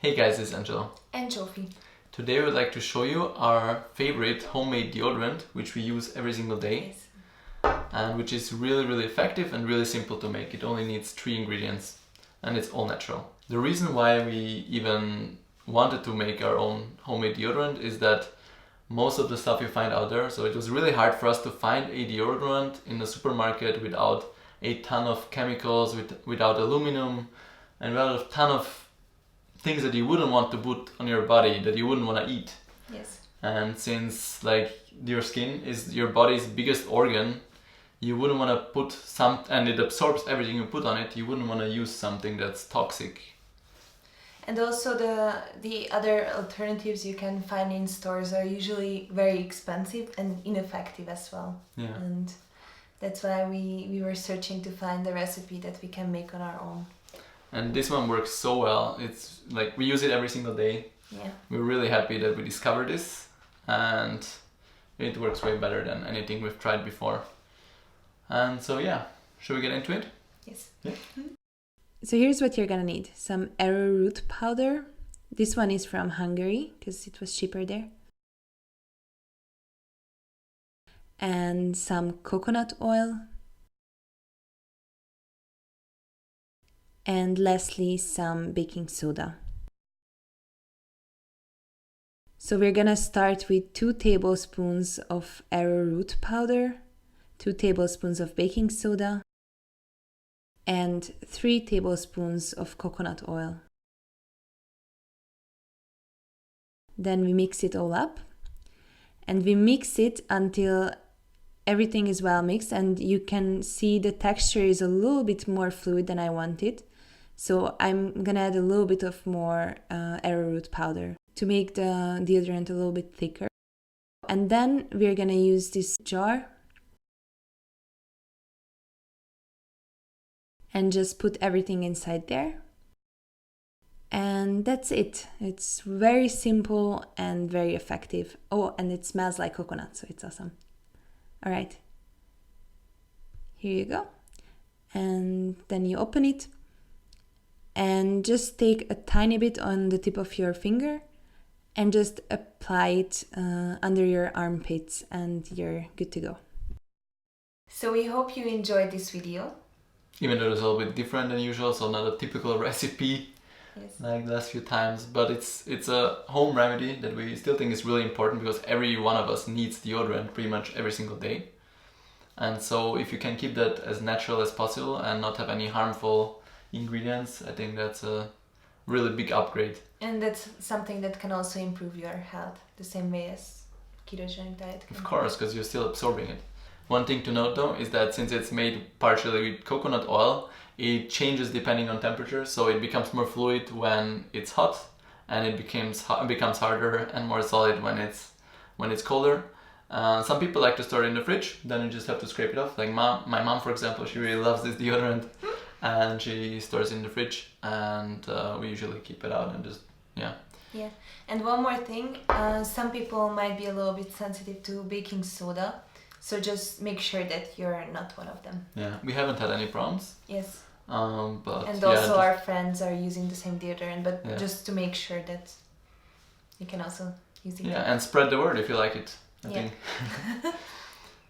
Hey guys, it's Angelo. And Jofi. Today we would like to show you our favorite homemade deodorant, which we use every single day. Yes. And which is really effective and really simple to make. It only needs 3 ingredients and it's all natural. The reason why we even wanted to make our own homemade deodorant is that most of the stuff you find out there, so it was really hard for us to find a deodorant in the supermarket without a ton of chemicals, without aluminum, and without a ton of things that you wouldn't want to put on your body, that you wouldn't want to eat. Yes. And since your skin is your body's biggest organ, you wouldn't want to put and it absorbs everything you put on it, you wouldn't want to use something that's toxic. And also the other alternatives you can find in stores are usually very expensive and ineffective as well. Yeah. And that's why we were searching to find the recipe that we can make on our own. And this one works so well. It's like we use it every single day. Yeah. We're really happy that we discovered this, and it works way better than anything we've tried before. And so yeah, should we get into it? Yes. Yeah. So here's what you're gonna need. Some arrowroot powder. This one is from Hungary because it was cheaper there. And some coconut oil. And lastly, some baking soda. So we're gonna start with 2 tablespoons of arrowroot powder, 2 tablespoons of baking soda, and 3 tablespoons of coconut oil. Then we mix it all up, and we mix it until everything is well mixed, and you can see the texture is a little bit more fluid than I wanted. So I'm gonna add a little bit of more arrowroot powder to make the deodorant a little bit thicker. And then we're gonna use this jar and just put everything inside there. And that's it. It's very simple and very effective. Oh, and it smells like coconut, so it's awesome. All right, here you go. And then you open it and just take a tiny bit on the tip of your finger and just apply it under your armpits and you're good to go. So we hope you enjoyed this video. Even though it's a little bit different than usual, so not a typical recipe. Yes. Like the last few times, but it's a home remedy that we still think is really important because every one of us needs deodorant pretty much every single day. And so if you can keep that as natural as possible and not have any harmful ingredients, I think that's a really big upgrade. And that's something that can also improve your health, the same way as ketogenic diet can. Of course, because you're still absorbing it. One thing to note though is that since it's made partially with coconut oil, it changes depending on temperature, so it becomes more fluid when it's hot, and it becomes harder and more solid when it's colder. Some people like to store it in the fridge, then you just have to scrape it off. Like my mom, for example, she really loves this deodorant, and she stores it in the fridge, and we usually keep it out and just yeah. Yeah, and one more thing, some people might be a little bit sensitive to baking soda. So just make sure that you're not one of them. Yeah, we haven't had any problems. Yes. But and yeah, also our friends are using the same deodorant, but yeah, just to make sure that you can also use it. Yeah, and spread the word if you like it, I think.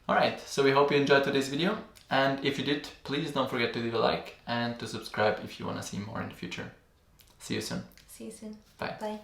Alright, so we hope you enjoyed today's video. And if you did, please don't forget to leave a like and to subscribe if you want to see more in the future. See you soon. See you soon. Bye. Bye.